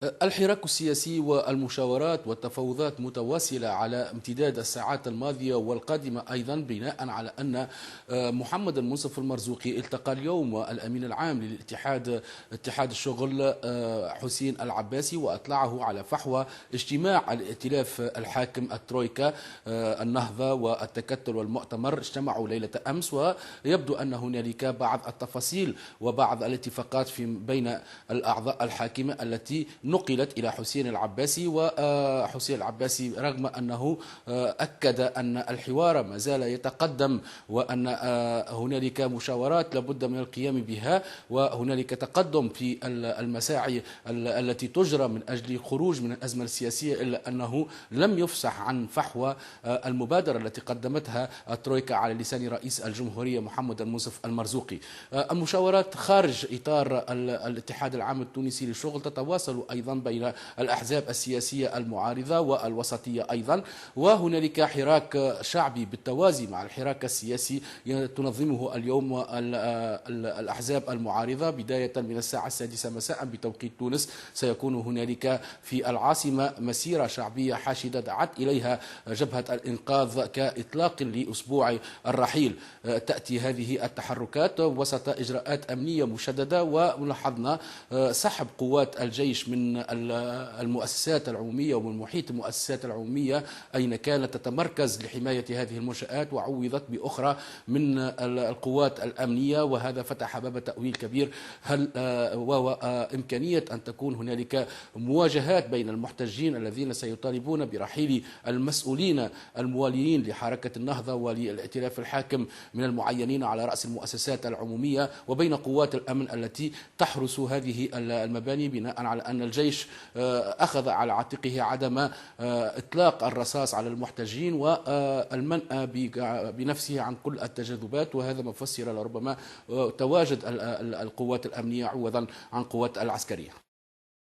الحراك السياسي والمشاورات والتفاوضات متواصلة على امتداد الساعات الماضية والقادمة أيضا، بناء على أن محمد المنصف المرزوقي التقى اليوم والأمين العام للاتحاد اتحاد الشغل حسين العباسي، وأطلعه على فحوى اجتماع الائتلاف الحاكم الترويكا النهضة والتكتل والمؤتمر. اجتمعوا ليلة أمس، ويبدو أن هنالك بعض التفاصيل وبعض الاتفاقات بين الأعضاء الحاكمة التي نقلت إلى حسين العباسي. وحسين العباسي رغم أنه أكد أن الحوار ما زال يتقدم، وأن هنالك مشاورات لابد من القيام بها، وهنالك تقدم في المساعي التي تجرى من أجل الخروج من الأزمة السياسية، إلا أنه لم يفصح عن فحوى المبادرة التي قدمتها الترويكا على لسان رئيس الجمهورية محمد المنصف المرزوقي. المشاورات خارج إطار الاتحاد العام التونسي للشغل تتواصل أيضا بين الأحزاب السياسية المعارضة والوسطية أيضا، وهنالك حراك شعبي بالتوازي مع الحراك السياسي تنظمه اليوم الأحزاب المعارضة. بداية من الساعة 6 مساء بتوقيت تونس سيكون هنالك في العاصمة مسيرة شعبية حاشدة دعت إليها جبهة الإنقاذ كإطلاق لأسبوع الرحيل. تأتي هذه التحركات وسط إجراءات أمنية مشددة، ولاحظنا سحب قوات الجيش من المؤسسات العمومية ومن محيط المؤسسات العمومية أين كانت تتمركز لحماية هذه المنشآت، وعوضت بأخرى من القوات الأمنية، وهذا فتح باب تأويل كبير. هل وإمكانية أن تكون هنالك مواجهات بين المحتجين الذين سيطالبون برحيل المسؤولين الموالين لحركة النهضة وللائتلاف الحاكم من المعينين على رأس المؤسسات العمومية، وبين قوات الأمن التي تحرس هذه المباني، بناء على أن الجيش أخذ على عاتقه عدم إطلاق الرصاص على المحتجين والمنأى بنفسه عن كل التجاذبات. وهذا مفسر لربما تواجد القوات الأمنية عوضا عن قوات العسكرية.